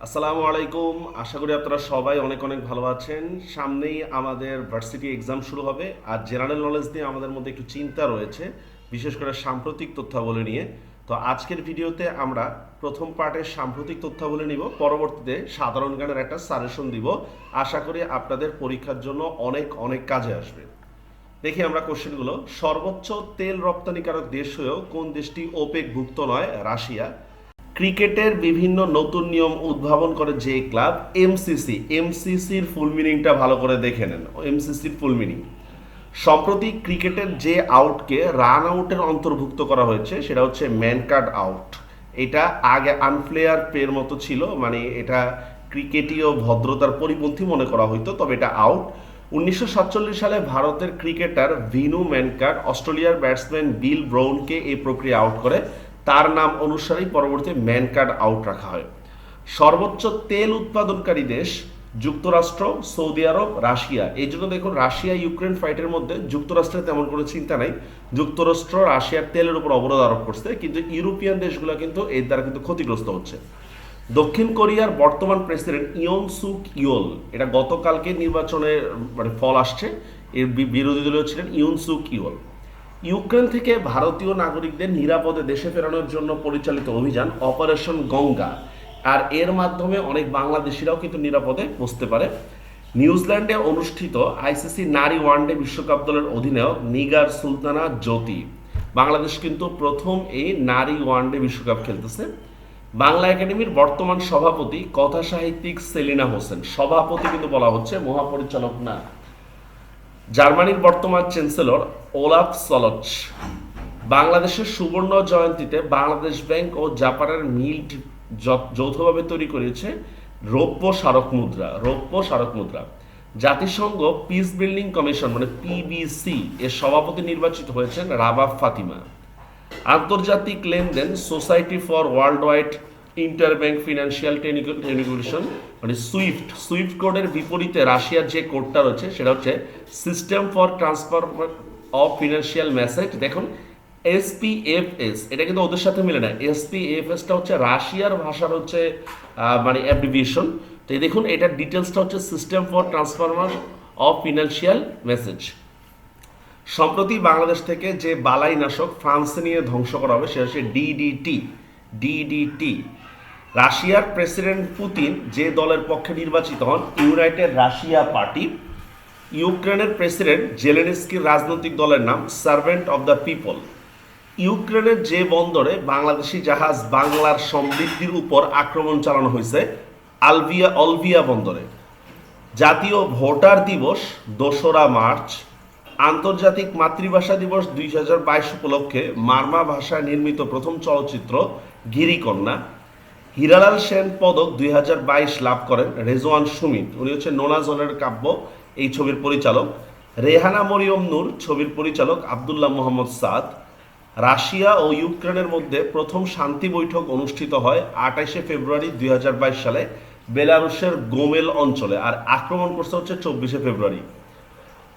আসসালামু আলাইকুম। আশা করি আপনারা সবাই অনেক অনেক ভালো আছেন। সামনেই আমাদের ভার্সিটি এক্সাম শুরু হবে, আর জেনারেল নলেজ নিয়ে আমাদের মধ্যে একটু চিন্তা রয়েছে, বিশেষ করে সাম্প্রতিক তথ্যাবলী নিয়ে। তো আজকের ভিডিওতে আমরা প্রথম পার্টের সাম্প্রতিক তথ্যাবলী নিব, পরবর্তীতে সাধারণ জ্ঞানের একটা সাজেশন দিব। আশা করি আপনাদের পরীক্ষার জন্য অনেক অনেক কাজে আসবে। দেখি আমরা কোশ্চেনগুলো। সর্বোচ্চ তেল রপ্তানিকারক দেশ হয়েও কোন দেশটি ওপেকভুক্ত নয়? রাশিয়া। ক্রিকেটের বিভিন্ন নতুন নিয়ম উদ্ভাবন করে যে ক্লাব? এমসিসি। এমসিসির ফুল মিনিংটা ভালো করে দেখে নেন। এমসিসির ফুল মিনিং। সম্প্রতি ক্রিকেটের যে আউটকে রান আউটের অন্তর্ভুক্ত করা হয়েছে সেটা হচ্ছে ম্যান কাট আউট। এটা আগে আনপ্লেয়ার প্লের মতো ছিল, মানে এটা ক্রিকেটীয় ভদ্রতার পরিপন্থী মনে করা হইতো, তবে এটা আউট। 1947 সালে ভারতের ক্রিকেটার ভিনু ম্যানকাট অস্ট্রেলিয়ার ব্যাটসম্যান বিল ব্রাউনকে এই প্রক্রিয়া আউট করে। তার নাম অনুসারেই পরবর্তী ম্যানকাট আউট রাখা হয়। সর্বোচ্চ তেল উৎপাদনকারী দেশ? যুক্তরাষ্ট্র, সৌদি আরব, রাশিয়া। এই জন্য দেখুন, রাশিয়া ইউক্রেন ফাইটের মধ্যে যুক্তরাষ্ট্রের তেমন কোনো চিন্তা নাই। যুক্তরাষ্ট্র রাশিয়ার তেলের উপর অবরোধ আরোপ করছে, কিন্তু ইউরোপিয়ান দেশগুলো কিন্তু এর দ্বারা কিন্তু ক্ষতিগ্রস্ত হচ্ছে। দক্ষিণ কোরিয়ার বর্তমান প্রেসিডেন্ট ইয়ন সুক ইয়োল, এটা গতকালকে নির্বাচনের মানে ফল আসছে, এর বিরোধী দলীয় ছিলেন ইয়ন সুক ইয়োল। ইউক্রেন থেকে ভারতীয় নাগরিকদের নিরাপদে দেশে ফেরানোর জন্য পরিচালিত অভিযান অপারেশন গঙ্গা, আর এর মাধ্যমে অনেক বাংলাদেশিরাও কিন্তু নিরাপদে পৌঁছতে পারে। নিউজিল্যান্ডে অনুষ্ঠিত আইসিসি নারী ওয়ানডে বিশ্বকাপ দলের অধিনায়ক নিগার সুলতানা জ্যোতি। বাংলাদেশ কিন্তু প্রথম এই নারী ওয়ানডে বিশ্বকাপ খেলতেছে। বাংলা একাডেমির বর্তমান সভাপতি কথা সাহিত্যিক সেলিনা হোসেন। সভাপতি কিন্তু বলা হচ্ছে, মহাপরিচালক না। জার্মানির বর্তমান চ্যান্সেলর ওলাফ সলচ। বাংলাদেশের সুবর্ণ জয়ন্তীতে বাংলাদেশ ব্যাংক ও জাপানের মিল্ট যৌথভাবে তৈরি করেছে রৌপ্য স্মারক মুদ্রা। রৌপ্য স্মারক মুদ্রা। জাতিসংঘ পিস বিল্ডিং কমিশন মানে পিবিসি এর সভাপতি নির্বাচিত হয়েছেন রাবাব ফাতিমা। আন্তর্জাতিক লেনদেন society for world wide interbank financial telecommunication মানে সুইফট। সুইফট কোডের বিপরীতে রাশিয়ার যে কোডটা রয়েছে সেটা হচ্ছে system for transfer of financial message. দেখুন এসপিএফএস, এটা কিন্তু ওদের সাথে মিলে না। এসপিএফএসটা হচ্ছে রাশিয়ার ভাষার হচ্ছে মানে অ্যাব্রিভিয়েশন। তো এই দেখুন, এটার ডিটেলসটা হচ্ছে system for transfer of financial message. সম্প্রতি বাংলাদেশ থেকে যে বালাই নাশক ফ্রান্সে নিয়ে ধ্বংস করা হবে সেটা হচ্ছে ডিডিটি। ডিডিটি। রাশিয়ার প্রেসিডেন্ট পুতিন যে দলের পক্ষে নির্বাচিত হন? United Russia party. ইউক্রেনের প্রেসিডেন্ট জেলেনস্কির রাজনৈতিক দলের নাম সার্ভেন্ট অব দ্য পিপল। ইউক্রেনের যে বন্দরে বাংলাদেশি জাহাজ বাংলার সমৃদ্ধির উপর আক্রমণ চালানো হয়েছে? অলভিয়া বন্দরে। জাতীয় ভোটার দিবস 2রা মার্চ। আন্তর্জাতিক মাতৃভাষা দিবস 2022 উপলক্ষে মারমা ভাষায় নির্মিত প্রথম চলচ্চিত্র গিরিকন্যা। হীরালাল সেন পদক 2022 লাভ করেন রেজওয়ান সুমিত। উনি হচ্ছে নোনা জলের কাব্য এই ছবির পরিচালক। রেহানা মরিয়ম নূর ছবির পরিচালক আবদুল্লাহ মোহাম্মদ সাদ। রাশিয়া ও ইউক্রেনের মধ্যে প্রথম শান্তি বৈঠক অনুষ্ঠিত হয় 28 ফেব্রুয়ারি 2022 সালে বেলারুশের গোমেল অঞ্চলে, আর আক্রমণ করছে হচ্ছে 24 ফেব্রুয়ারি।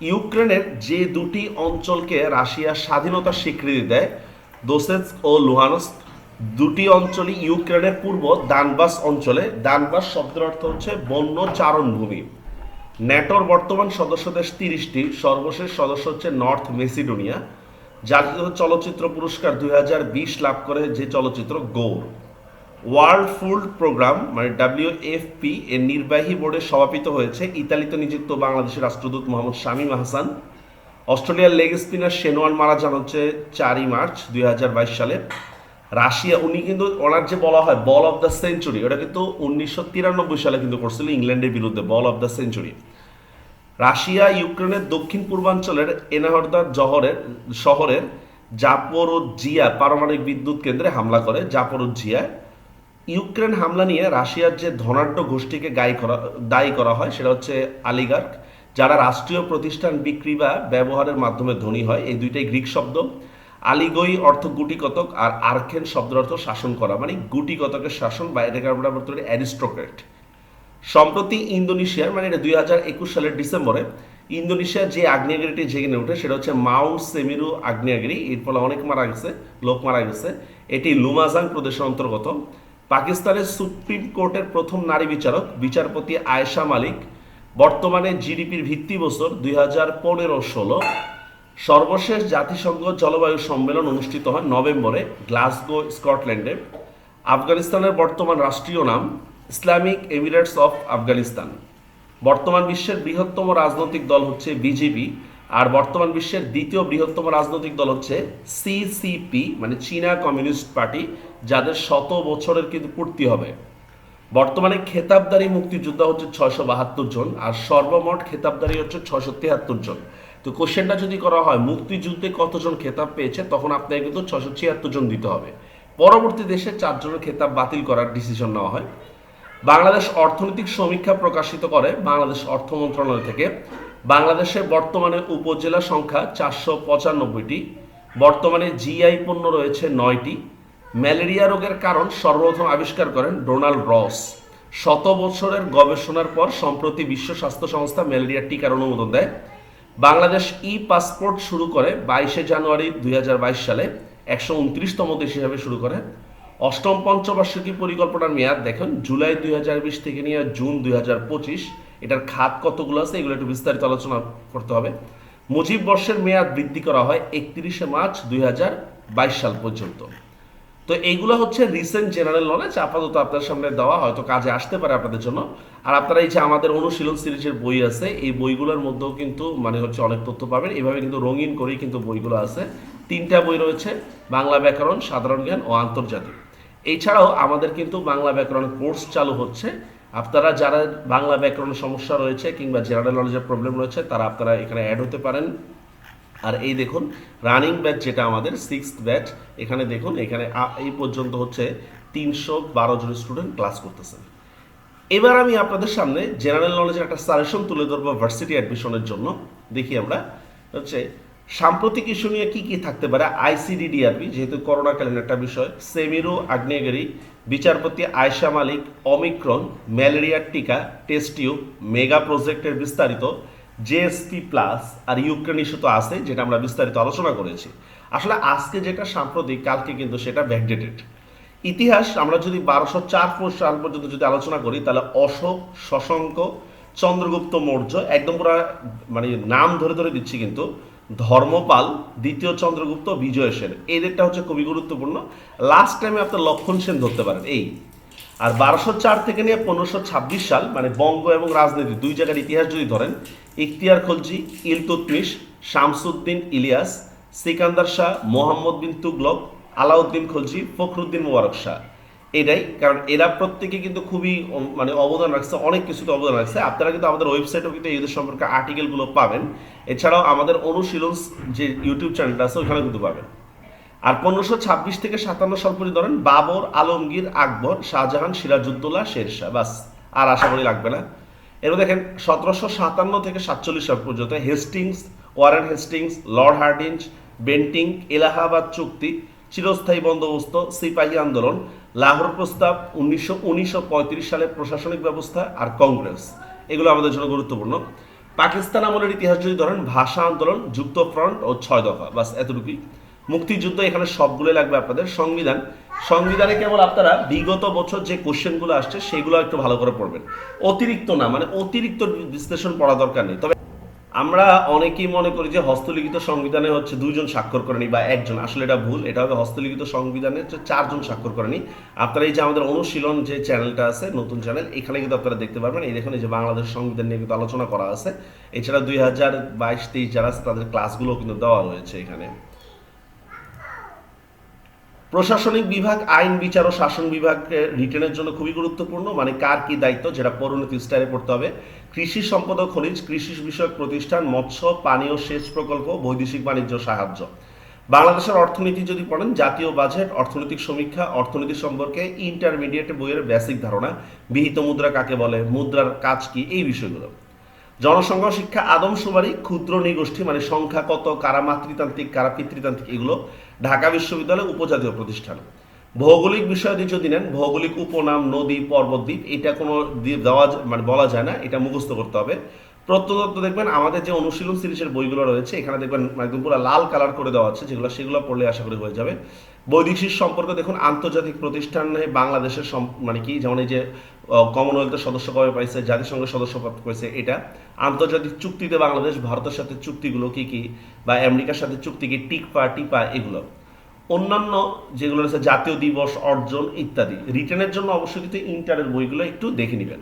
ইউক্রেনের যে দুটি অঞ্চলকে রাশিয়া স্বাধীনতার স্বীকৃতি দেয়, দোসেৎস্ক ও লুহানস্ক, দুটি অঞ্চলই ইউক্রেনের পূর্ব দানবাস অঞ্চলে। দানবাস শব্দের অর্থ হচ্ছে বন্য চারণভূমি। ন্যাটোর বর্তমান সদস্য দেশ 30টি, সর্বশেষ সদস্য হচ্ছে নর্থ মেসিডোনিয়া। জাতীয় চলচ্চিত্র পুরস্কার 2020 লাভ করে যে চলচ্চিত্র গৌর। ওয়ার্ল্ড ফুড প্রোগ্রাম মানে WFP এর নির্বাহী বোর্ডের সভাপতি হয়েছে ইতালিতে নিযুক্ত বাংলাদেশের রাষ্ট্রদূত মোহাম্মদ শামীম আহসান। অস্ট্রেলিয়ার লেগ স্পিনার শেনওয়ান মারা যান হচ্ছে 4ই মার্চ 2022 সালে। রাশিয়া, উনি কিন্তু ওনার যে বলা হয় বল অফ দ্য সেঞ্চুরি, ওটা কিন্তু 1993 সালে কিন্তু করছিল ইংল্যান্ডের বিরুদ্ধে, বল অফ দ্য সেঞ্চুরি। রাশিয়া ইউক্রেনের দক্ষিণ পূর্বাঞ্চলের এনাহরদার শহরের জাপোরোজিয়া পারমাণবিক বিদ্যুৎ কেন্দ্রে হামলা করে। জাপোরোজিয়ায় ইউক্রেন হামলা নিয়ে রাশিয়ার যে ধনাঢ্য গোষ্ঠীকে দায়ী করা হয় সেটা হচ্ছে আলিগার্ক, যারা রাষ্ট্রীয় প্রতিষ্ঠান বিক্রি বা ব্যবহারের মাধ্যমে ধনী হয়। এই দুইটাই গ্রিক শব্দ। আলিগই অর্থ গুটিকতক, আর আর্কেন শব্দের অর্থ শাসন করা, মানে গুটিকতকের শাসন, বা এটাকে আমরা বলতে পারি অ্যারিস্টোক্রেট। সম্প্রতি ইন্দোনেশিয়ার মানে এটা 2021 সালের ডিসেম্বরে ইন্দোনেশিয়ার যে আগ্নেয়গিরিটি জেগে ওঠে সেটা হচ্ছে মাউন্ট সেমিরু আগ্নেয়গিরি। এর ফলে অনেক লোক মারা গেছে। এটি লুমাজাং প্রদেশের অন্তর্গত। পাকিস্তানের সুপ্রিম কোর্টের প্রথম নারী বিচারক বিচারপতি আয়েশা মালিক। বর্তমানে জিডিপির ভিত্তি বছর 2015-16। সর্বশেষ জাতিসংঘ জলবায়ু সম্মেলন অনুষ্ঠিত হয় নভেম্বরে গ্লাসগো, স্কটল্যান্ডে। আফগানিস্তানের বর্তমান রাষ্ট্রীয় নাম ইসলামিক এমিরেটস অফ আফগানিস্তান। বর্তমান বিশ্বের বৃহত্তম রাজনৈতিক দল হচ্ছে বিজেপি, আর বর্তমান বিশ্বের দ্বিতীয় বৃহত্তম রাজনৈতিক দল হচ্ছে সিসিপি, মানে চীনা কমিউনিস্ট পার্টি, যাদের 100 বছরের কিন্তু পূর্তি হবে। বর্তমানে খেতাবদারী মুক্তিযোদ্ধা হচ্ছে 672 জন, আর সর্বমোট খেতাবদারী হচ্ছে 673 জন। তো কোশ্চেনটা যদি করা হয় মুক্তিযুদ্ধে কতজন খেতাব পেয়েছে, তখন আপনাকে কিন্তু 676 জন দিতে হবে। পরবর্তী দেশে 4 জনের খেতাব বাতিল করার ডিসিশন নেওয়া হয়। বাংলাদেশ অর্থনৈতিক সমীক্ষা প্রকাশিত করে বাংলাদেশ অর্থ মন্ত্রণালয় থেকে। বাংলাদেশে বর্তমানে উপজেলা সংখ্যা 495টি। বর্তমানে জিআই পণ্য রয়েছে 9টি। ম্যালেরিয়া রোগের কারণ সর্বপ্রথম আবিষ্কার করেন ডোনাল্ড রস। 100 বছরের গবেষণার পর সম্প্রতি বিশ্ব স্বাস্থ্য সংস্থা ম্যালেরিয়ার টিকার অনুমোদন দেয়। বাংলাদেশ পাসপোর্ট শুরু করে 22 জানুয়ারি 2022 সালে, 129তম দেশ হিসাবে শুরু করে। অষ্টম পঞ্চবার্ষিকী পরিকল্পনার মেয়াদ দেখেন জুলাই 2020 থেকে নিয়ে জুন 2025। এটার খাত কতগুলো আছে এগুলো একটু বিস্তারিত আলোচনা করতে হবে। মুজিব বর্ষের মেয়াদ বৃদ্ধি করা হয় 31 মার্চ 2022 সাল পর্যন্ত। তো এইগুলো হচ্ছে রিসেন্ট জেনারেল নলেজ, আপাতত আপনার সামনে দেওয়া, হয়তো কাজে আসতে পারে আপনাদের জন্য। আর আপনারা এই যে আমাদের অনুশীলন সিরিজের বই আছে, এই বইগুলোর মধ্যেও কিন্তু মানে হচ্ছে অনেক তথ্য পাবেন। এইভাবে কিন্তু রঙিন করেই কিন্তু বইগুলো আছে। 3টা বই রয়েছে, বাংলা ব্যাকরণ, সাধারণ জ্ঞান ও আন্তর্জাতিক। এছাড়াও আমাদের কিন্তু বাংলা ব্যাকরণ কোর্স চালু হচ্ছে। আপনারা যারা বাংলা ব্যাকরণের সমস্যা রয়েছে কিংবা জেনারেল নলেজের প্রবলেম রয়েছে, তারা আপনারা এখানে অ্যাড হতে পারেন। আর এই দেখুন রানিং ব্যাচ যেটা আমাদের 6th ব্যাচ, এখানে দেখুন এখানে এই পর্যন্ত হচ্ছে 312 জন স্টুডেন্ট ক্লাস করতেছেন। এবার আমি আপনাদের সামনে জেনারেল নলেজের একটা সাজেশন তুলে ধরবো ভার্সিটি অ্যাডমিশনের জন্য। দেখি আমরা হচ্ছে সাম্প্রতিক ইস্যু নিয়ে কি কি থাকতে পারে। আইসিডিডিআরবি, যেহেতু করোনাকালীন একটা বিষয়, সেমিরো আগ্নেয়গিরি, বিচারপতি আয়েশা মালিক, অমিক্রন, ম্যালেরিয়ার টিকা, টেস্ট টিউব, মেগা প্রজেক্টের বিস্তারিত, জেএসপি প্লাস, আর ইউক্রেন ইস্যু তো আছে যেটা আমরা বিস্তারিত আলোচনা করেছি। আসলে আজকে যেটা সাম্প্রতিক, কালকে কিন্তু সেটা ব্যাকডেটেড। ইতিহাস আমরা যদি 1204 সাল পর্যন্ত যদি আলোচনা করি, তাহলে অশোক, শশাঙ্ক, চন্দ্রগুপ্ত মৌর্য, একদম পুরো মানে নাম ধরে ধরে দিচ্ছি কিন্তু, ধর্মপাল, দ্বিতীয় চন্দ্রগুপ্ত, বিজয় সেন, এদেরটা হচ্ছে খুবই গুরুত্বপূর্ণ। লাস্ট টাইমে আপনার লক্ষণ সেন ধরতে পারেন এই। আর 1204 থেকে নিয়ে 1526 সাল মানে বঙ্গ এবং রাজনীতি দুই জায়গার ইতিহাস যদি ধরেন, ইখতিয়ার খলজি, ইলতুৎমিশ, শামসুদ্দিন ইলিয়াস, সিকান্দার শাহ, মোহাম্মদ বিন তুগলক, আলাউদ্দিন খলজি, ফখরুদ্দিন মোবারক শাহ, এটাই। কারণ এরা প্রত্যেকে কিন্তু খুবই মানে অবদান রাখছে, অনেক কিছুতে অবদান রাখছে। আপনারা কিন্তু আমাদের ওয়েবসাইটেও কিন্তু এদের সম্পর্কে আর্টিকেলগুলো পাবেন। এছাড়াও আমাদের অনুশীলন যে ইউটিউব চ্যানেলটা আছে ওখানে কিন্তু পাবেন। আর 1526 থেকে 57 সাল পর্যন্ত ধরেন বাবর, আলমগীর, আকবর, শাহজাহান, সিরাজউদ্দৌলা, শেরশাহ, বাস আর আশা করি লাগবে না। এরপর দেখেন 1757 থেকে 47 সাল পর্যন্ত Hastings, Warren Hastings, Lord Hardinge, Bentinck, Allahabad চুক্তি, চিরস্থায়ী বন্দোবস্ত, সিপাহী আন্দোলন, লাহোর প্রস্তাব, 1935 সালে প্রশাসনিক ব্যবস্থা, আর কংগ্রেস, এগুলো আমাদের জন্য গুরুত্বপূর্ণ। পাকিস্তান আমলের ইতিহাস যদি ধরেন ভাষা আন্দোলন, যুক্ত ফ্রন্ট ও 6 দফা, বাস এতটুকুই। মুক্তিযুদ্ধ এখানে সবগুলো লাগবে আপনাদের। সংবিধান, সংবিধানে কেবল আপনারা বিগত বছর যে কোশ্চেনগুলো আসছে সেগুলো একটু ভালো করে পড়বেন, অতিরিক্ত না, মানে অতিরিক্ত বিশ্লেষণ পড়া দরকার নেই। তবে আমরা অনেকেই মনে করি যে হস্তলিখিত সংবিধানে হচ্ছে 2 জন স্বাক্ষর করেনি বা 1 জন, আসলে এটা ভুল। এটা হবে হস্তলিখিত সংবিধানে হচ্ছে 4 জন স্বাক্ষর করেনি। আপনারা এই যে আমাদের অনুশীলন যে চ্যানেলটা আছে, নতুন চ্যানেল, এখানে কিন্তু আপনারা দেখতে পারবেন। এই দেখুন এই যে বাংলাদেশ সংবিধান নিয়ে কিন্তু আলোচনা করা আছে। এছাড়া 2022-23 যারা আছে তাদের ক্লাসগুলো কিন্তু দেওয়া রয়েছে এখানে। প্রশাসনিক বিভাগ আইন, বিচার ও শাসন বিভাগ রিটেনের জন্য খুবই গুরুত্বপূর্ণ, মানে কার কি দায়িত্ব, যেটা পরিণতি স্টাইলে পড়তে হবে। কৃষি সম্পদ ও খনিজ, কৃষি বিষয়ক প্রতিষ্ঠান, মৎস্য, পানি ও সেচ প্রকল্প, বৈদেশিক বাণিজ্য সাহায্য। বাংলাদেশের অর্থনীতি যদি পড়েন, জাতীয় বাজেট, অর্থনৈতিক সমীক্ষা, অর্থনীতি সম্পর্কে ইন্টারমিডিয়েট বইয়ের বেসিক ধারণা, বিহিত মুদ্রা কাকে বলে, মুদ্রার কাজ কি, এই বিষয়গুলো। জনসংখ্যা শিক্ষা, আদমশুমারি, ক্ষুদ্র নিগোষ্ঠী মানে সংখ্যা কত, কারা মাতৃতান্ত্রিক, কারা পিতৃতান্ত্রিক, এগুলো। ঢাকা বিশ্ববিদ্যালয় উপজাতীয় প্রতিষ্ঠান। ভৌগোলিক বিষয় যদি নেন, ভৌগোলিক উপনাম, নদী, পর্বত, দ্বীপ, এটা কোনো দেওয়া মানে বলা যায় না, এটা মুখস্থ করতে হবে। প্রত্নতত্ত্ব দেখবেন আমাদের যে অনুশীলন সিরিজের বইগুলো রয়েছে এখানে দেখবেন একদম পুরো লাল কালার করে দেওয়া আছে, সেগুলো পড়লে আশা করি হয়ে যাবে। বৈদেশিক সম্পর্ক দেখুন আন্তর্জাতিক প্রতিষ্ঠানে বাংলাদেশের মানে কি, যেমন এই যে কমনওয়েলথের সদস্য কবে পাইছে, জাতিসংঘের সদস্যপদ পেয়েছে, এটা আন্তর্জাতিক চুক্তিতে বাংলাদেশ ভারতের সাথে চুক্তিগুলো কি কি, বা আমেরিকার সাথে চুক্তি কি, টিপা এগুলো। অন্যান্য যেগুলো রয়েছে জাতীয় দিবস অর্জন ইত্যাদি, রিটেনের জন্য অবশ্যই কিন্তু ইন্টারের বইগুলো একটু দেখে নেবেন।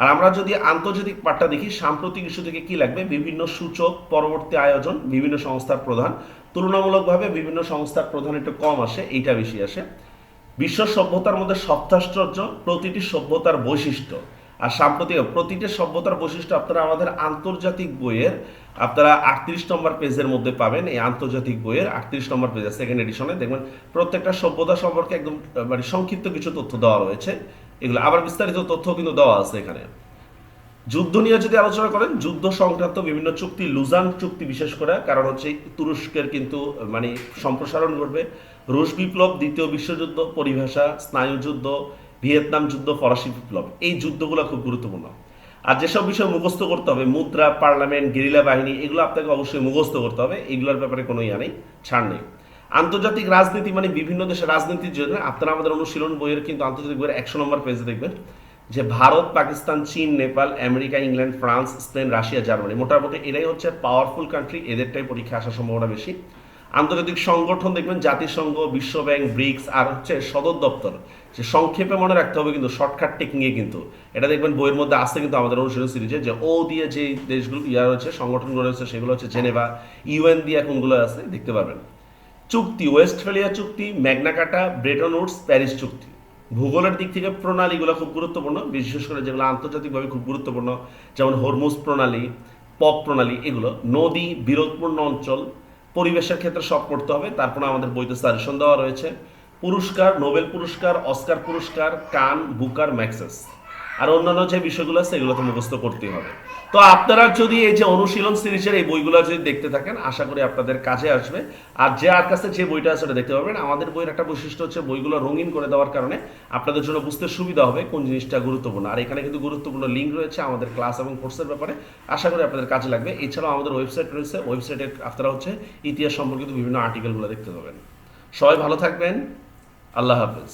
আর আমরা যদি আন্তর্জাতিক পার্টটা দেখি, সাম্প্রতিক ইস্যু থেকে কি লাগবে, বিভিন্ন সূচক, পরবর্তী আয়োজন, বিভিন্ন সংস্থার প্রধান, তুলনামূলকভাবে বিভিন্ন সংস্থার প্রধান একটু কম আসে, এইটা বেশি আসে। বিশ্ব সভ্যতার মধ্যে সপ্তাশ্চর্য, প্রতিটি সভ্যতার বৈশিষ্ট্য। আর সাম্প্রতিক প্রতিটি সভ্যতার বৈশিষ্ট্য আপনারা আমাদের আন্তর্জাতিক বইয়ের আপনারা 38 নম্বর পেজের মধ্যে পাবেন। এই আন্তর্জাতিক বইয়ের 38 নম্বর পেজে সেকেন্ড এডিশনে দেখবেন প্রত্যেকটা সভ্যতা সম্পর্কে একদম মানে সংক্ষিপ্ত কিছু তথ্য দেওয়া রয়েছে। এগুলো আবার বিস্তারিত তথ্য কিন্তু দেওয়া আছে এখানে। যুদ্ধ নিয়ে যদি আলোচনা করেন, যুদ্ধ সংক্রান্ত বিভিন্ন চুক্তি, লুজান চুক্তি বিশেষ করে, কারণ হচ্ছে তুরস্কের কিন্তু মানে সম্প্রসারণ ঘটবে, রুশ বিপ্লব, দ্বিতীয় বিশ্বযুদ্ধ, পরিভাষা, স্নায়ুযুদ্ধ, ভিয়েতনাম যুদ্ধ, ফরাসি বিপ্লব, এই যুদ্ধগুলো খুব গুরুত্বপূর্ণ। আর যেসব বিষয় মুখস্থ করতে হবে, মুদ্রা, পার্লামেন্ট, গেরিলা বাহিনী, এগুলো আপনাকে অবশ্যই মুখস্থ করতে হবে, এগুলোর ব্যাপারে কোনো ইয়া নেই, ছাড় নেই। আন্তর্জাতিক রাজনীতি মানে বিভিন্ন দেশের রাজনীতির জন্য আপনারা আমাদের অনুশীলন বইয়ের কিন্তু আন্তর্জাতিক বইয়ের 100 নম্বর পেজে দেখবেন যে ভারত, পাকিস্তান, চীন, Nepal, America, England, France, Spain, Russia, Germany, মোটামুটি এরাই হচ্ছে পাওয়ারফুল কান্ট্রি, এদেরটাই পরীক্ষা আসার সম্ভাবনা বেশি। আন্তর্জাতিক সংগঠন দেখবেন জাতিসংঘ, বিশ্ব ব্যাংক, ব্রিক্স, আর হচ্ছে সদর দপ্তর, যে সংক্ষেপে মনে রাখতে হবে কিন্তু, শর্টকাট টেকনিকে কিন্তু, এটা দেখবেন বইয়ের মধ্যে আসছে কিন্তু আমাদের অনুশীলন সিরিজে, যে ও দিয়ে যে দেশগুলো ইয়া রয়েছে, সংগঠনগুলো রয়েছে, সেগুলো হচ্ছে জেনেভা, ইউএন দিয়ে কোনগুলো আছে দেখতে পারবেন। চুক্তি, ওয়েস্টফেলিয়া চুক্তি, ম্যাগনা কার্টা, ব্রেটন উডস, প্যারিস চুক্তি। ভূগোলের দিক থেকে প্রণালীগুলো খুব গুরুত্বপূর্ণ, বিশেষ করে যেগুলো আন্তর্জাতিকভাবে খুব গুরুত্বপূর্ণ, যেমন হরমুজ প্রণালী, পক প্রণালী, এগুলো। নদী, বিরোধপূর্ণ অঞ্চল, পরিবেশের ক্ষেত্রে সব করতে হবে। তারপরে আমাদের বইতে সাজেশন দেওয়া রয়েছে। পুরস্কার, নোবেল পুরস্কার, অস্কার পুরস্কার, কান, বুকার, ম্যাক্সেস, আর অন্যান্য যে বিষয়গুলো আছে এগুলো তো মুখস্থ করতেই হবে। তো আপনারা যদি এই যে অনুশীলন সিরিজের এই বইগুলো যদি দেখতে থাকেন, আশা করি আপনাদের কাজে আসবে। আর যে আর কাছে যে বইটা আছে ওটা দেখতে পাবেন। আমাদের বইয়ের একটা বৈশিষ্ট্য হচ্ছে বইগুলো রঙিন করে দেওয়ার কারণে আপনাদের জন্য বুঝতে সুবিধা হবে কোন জিনিসটা গুরুত্বপূর্ণ। আর এখানে কিন্তু গুরুত্বপূর্ণ লিঙ্ক রয়েছে আমাদের ক্লাস এবং কোর্সের ব্যাপারে, আশা করি আপনাদের কাজে লাগবে। এছাড়াও আমাদের ওয়েবসাইট রয়েছে, ওয়েবসাইটে আপনারা হচ্ছে ইতিহাস সম্পর্কিত বিভিন্ন আর্টিকেলগুলো দেখতে পাবেন। সবাই ভালো থাকবেন, আল্লাহ হাফেজ।